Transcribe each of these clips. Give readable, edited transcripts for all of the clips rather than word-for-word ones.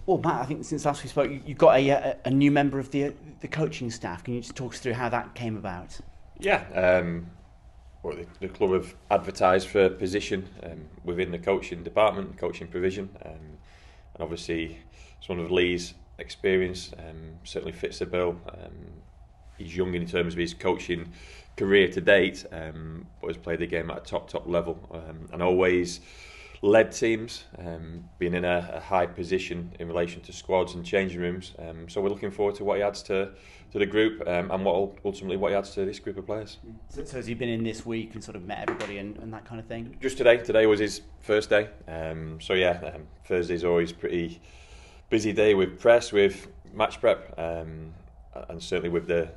Well, Matt, I think since last we spoke, you've got a new member of the coaching staff. Can you just talk us through how that came about? Yeah, well, the club have advertised for a position within the coaching department, coaching provision, and obviously someone of Lee's experience certainly fits the bill. He's young in terms of his coaching career to date, but has played the game at a top level and always led teams, being in a high position in relation to squads and changing rooms. So we're looking forward to what he adds to the group and what he adds to this group of players. So has he been in this week and sort of met everybody and that kind of thing? Just today. Today was his first day. Thursday's always pretty busy day with press, with match prep, and certainly with the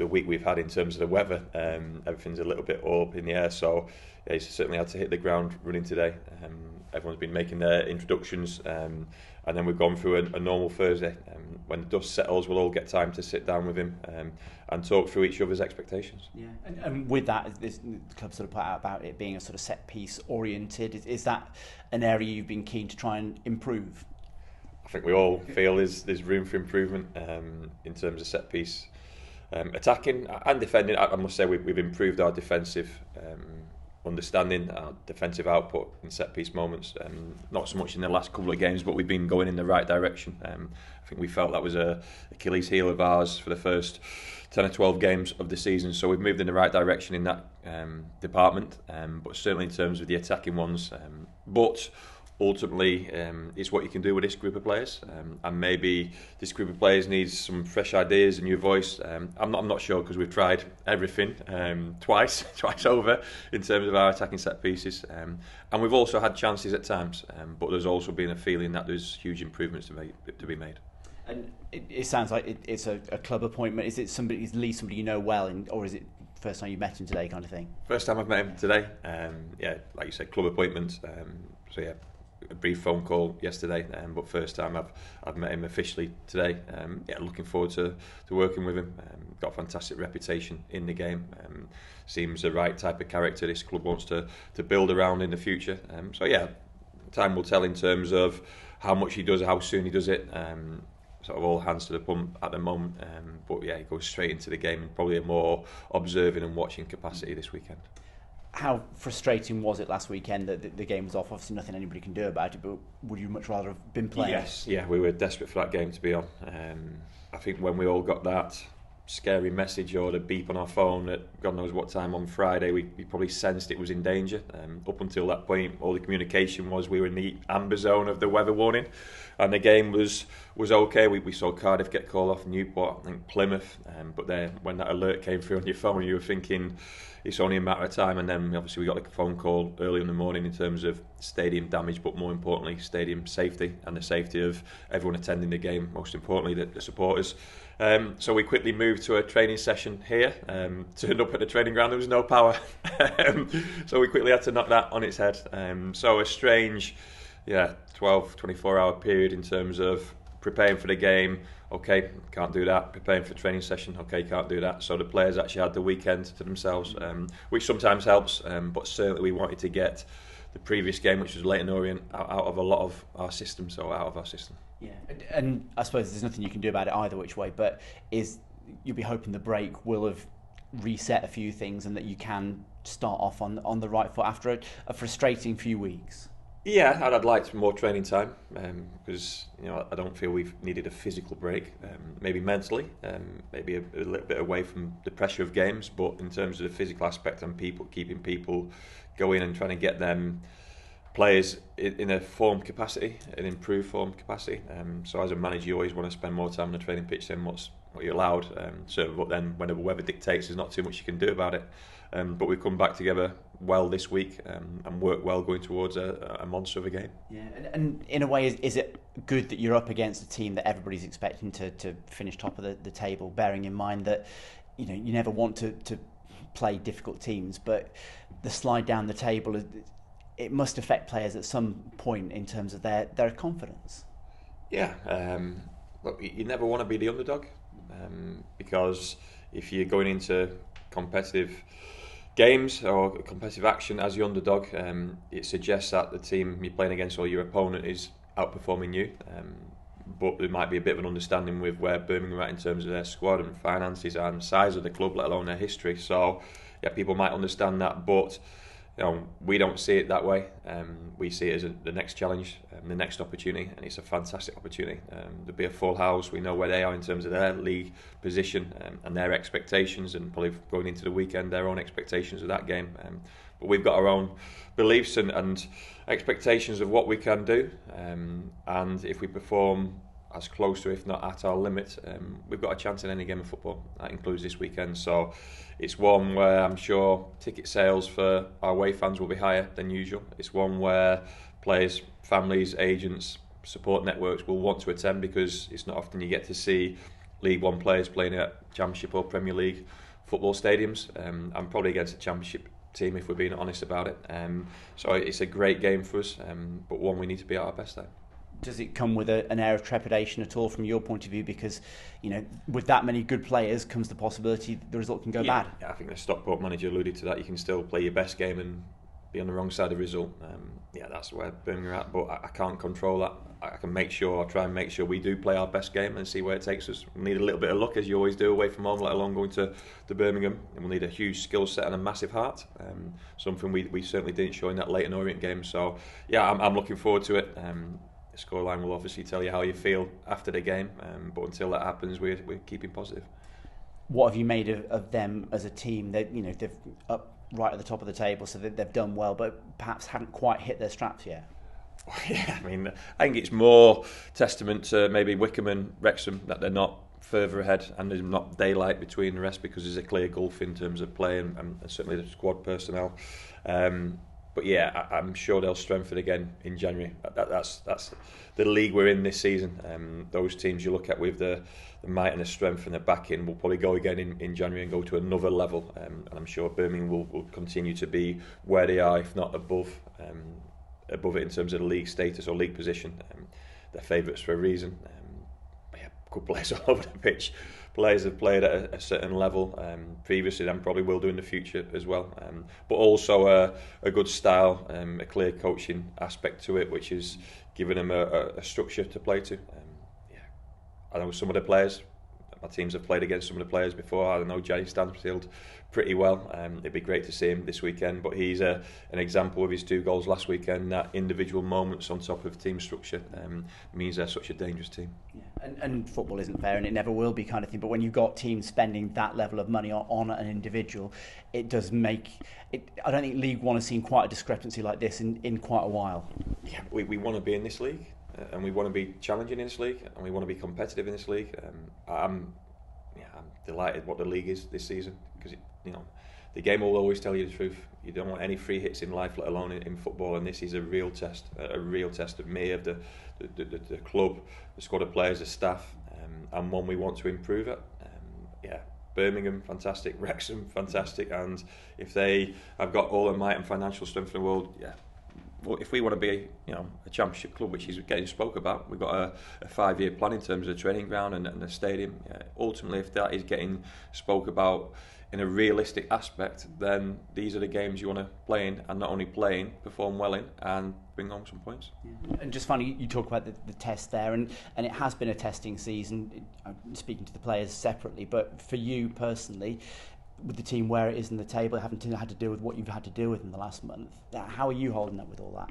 week we've had in terms of the weather. Everything's a little bit all up in the air, so yeah, he's certainly had to hit the ground running today. Everyone's been making their introductions, and then we've gone through a normal Thursday. When the dust settles, we'll all get time to sit down with him and talk through each other's expectations. Yeah, and with that, the club sort of put out about it being a sort of set piece oriented. Is that an area you've been keen to try and improve? I think we all feel there's room for improvement in terms of set piece. Attacking and defending, I must say we've improved our defensive understanding, our defensive output in set piece moments. Not so much in the last couple of games, but we've been going in the right direction. I think we felt that was a Achilles heel of ours for the first 10 or 12 games of the season. So we've moved in the right direction in that department, but certainly in terms of the attacking ones. But ultimately, it's what you can do with this group of players, and maybe this group of players needs some fresh ideas, a new voice. I'm not sure, because we've tried everything twice over in terms of our attacking set pieces, and we've also had chances at times, but there's also been a feeling that there's huge improvements to be made. And it sounds like it's a club appointment. Is it somebody, is Lee somebody you know well, or is it first time you met him today, kind of thing? First time I've met him today. Like you said, club appointment. A brief phone call yesterday, but first time I've met him officially today. Looking forward to working with him. Got a fantastic reputation in the game. Seems the right type of character this club wants to build around in the future. Time will tell in terms of how much he does, how soon he does it. Sort of all hands to the pump at the moment. He goes straight into the game in probably a more observing and watching capacity this weekend. How frustrating was it last weekend that the game was off? Obviously nothing anybody can do about it, but would you much rather have been playing? Yes, yeah, we were desperate for that game to be on. I think when we all got that scary message or the beep on our phone at God knows what time on Friday, we probably sensed it was in danger. Up until that point, all the communication was we were in the amber zone of the weather warning, and the game was okay. We saw Cardiff get called off, Newport, I think Plymouth, but then when that alert came through on your phone, you were thinking it's only a matter of time. And then obviously we got a phone call early in the morning in terms of stadium damage, but more importantly stadium safety and the safety of everyone attending the game, most importantly the supporters. So we quickly moved to a training session here. Turned up at the training ground, there was no power. So we quickly had to knock that on its head. So a strange 24 hour period in terms of preparing for the game. Okay, can't do that. Preparing for training session. Okay, can't do that. So the players actually had the weekend to themselves, which sometimes helps, but certainly we wanted to get the previous game, which was Leyton Orient, out of a lot of our system, Yeah, and I suppose there's nothing you can do about it either which way, but you'll be hoping the break will have reset a few things and that you can start off on the right foot after a frustrating few weeks. Yeah, I'd like more training time because I don't feel we've needed a physical break. Maybe mentally, maybe a little bit away from the pressure of games. But in terms of the physical aspect and keeping people going and trying to get them players in a form capacity, an improved form capacity. So as a manager, you always want to spend more time on the training pitch than what you're allowed. But then whenever weather dictates, there's not too much you can do about it. But we've come back together well this week and worked well going towards a monster of a game. Yeah, and in a way, is it good that you're up against a team that everybody's expecting to finish top of the table, bearing in mind that you never want to play difficult teams, but the slide down the table, it must affect players at some point in terms of their confidence. Yeah, look, you never want to be the underdog because if you're going into competitive games or competitive action as the underdog, it suggests that the team you're playing against or your opponent is outperforming you. But there might be a bit of an understanding with where Birmingham are at in terms of their squad and finances and size of the club, let alone their history. So, yeah, people might understand that, but we don't see it that way. We see it as the next challenge, the next opportunity, and it's a fantastic opportunity. There'll be a full house. We know where they are in terms of their league position and their expectations, and probably going into the weekend, their own expectations of that game. But we've got our own beliefs and expectations of what we can do, and if we perform as close to, if not at our limit, we've got a chance in any game of football. That includes this weekend. So it's one where I'm sure ticket sales for our away fans will be higher than usual. It's one where players, families, agents, support networks will want to attend, because it's not often you get to see League One players playing at Championship or Premier League football stadiums. I'm probably against a Championship team, if we're being honest about it. So it's a great game for us, but one we need to be at our best at. Does it come with an air of trepidation at all from your point of view? Because, with that many good players comes the possibility the result can go bad. Yeah, I think the Stockport manager alluded to that. You can still play your best game and be on the wrong side of the result. That's where Birmingham are at, but I can't control that. I can try and make sure we do play our best game and see where it takes us. We need a little bit of luck, as you always do away from home, let alone going to Birmingham. And we'll need a huge skill set and a massive heart, something we certainly didn't show in that Leyton Orient game. So, yeah, I'm looking forward to it. The scoreline will obviously tell you how you feel after the game, but until that happens, we're keeping positive. What have you made of them as a team? They've up right at the top of the table, so they've done well, but perhaps haven't quite hit their straps yet. Yeah, I think it's more testament to maybe Wycombe and Wrexham that they're not further ahead and there's not daylight between the rest, because there's a clear gulf in terms of play and certainly the squad personnel. But yeah, I'm sure they'll strengthen again in January. That's the league we're in this season. Those teams you look at with the might and the strength and the backing will probably go again in January and go to another level. And I'm sure Birmingham will continue to be where they are, if not above it in terms of the league status or league position. They're favourites for a reason. Good players all over the pitch. Players have played at a certain level previously and probably will do in the future as well. But also a good style, a clear coaching aspect to it, which is giving them a structure to play to. I know some of the players, my teams have played against some of the players before. I know Johnny Stansfield pretty well. It'd be great to see him this weekend, but he's an example of his 2 goals last weekend. That individual moments on top of team structure means they're such a dangerous team. Yeah. And football isn't fair, and it never will be, kind of thing. But when you've got teams spending that level of money on an individual, it does make it. I don't think League One has seen quite a discrepancy like this in quite a while. Yeah, we want to be in this league. And we want to be challenging in this league, and we want to be competitive in this league. I'm delighted what the league is this season, because the game will always tell you the truth. You don't want any free hits in life, let alone in football. And this is a real test of me, of the club, the squad of players, the staff, and one we want to improve at. Birmingham, fantastic. Wrexham, fantastic. And if they have got all the might and financial strength in the world, well, if we want to be, a championship club, which is getting spoke about, we've got a 5-year plan in terms of the training ground and the stadium. Ultimately, if that is getting spoke about in a realistic aspect, then these are the games you want to play in, and not only play in, perform well in, and bring home some points. Yeah. And just finally, you talk about the test there, and it has been a testing season. I'm speaking to the players separately, but for you personally, with the team where it is in the table, having had to deal with what you've had to deal with in the last month, how are you holding up with all that?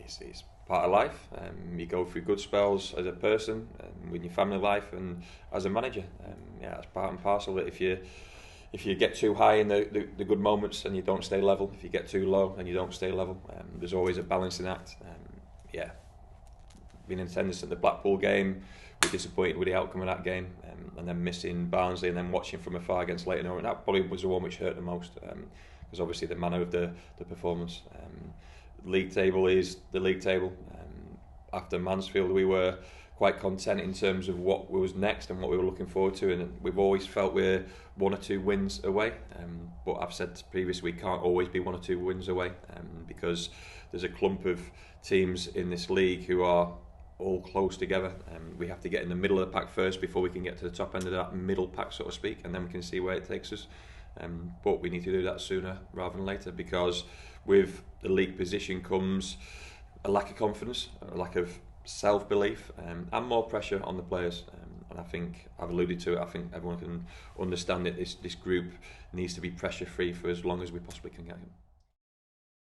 It's part of life. You go through good spells as a person, with your family life, and as a manager. It's part and parcel. That if you get too high in the good moments and you don't stay level, if you get too low and you don't stay level, there's always a balancing act. Being in attendance at the Blackpool game, we're disappointed with the outcome of that game, and then missing Barnsley and then watching from afar against Leyton Orient. That probably was the one which hurt the most, because obviously the manner of the performance. League table is the league table. After Mansfield, we were quite content in terms of what was next and what we were looking forward to, and we've always felt we're 1 or 2 wins away. But I've said previously, we can't always be 1 or 2 wins away, because there's a clump of teams in this league who are all close together. We have to get in the middle of the pack first before we can get to the top end of that middle pack, so to speak, and then we can see where it takes us. But we need to do that sooner rather than later, because with the league position comes a lack of confidence, a lack of self-belief, and more pressure on the players. And I think I've alluded to it. I think everyone can understand that this group needs to be pressure-free for as long as we possibly can get him.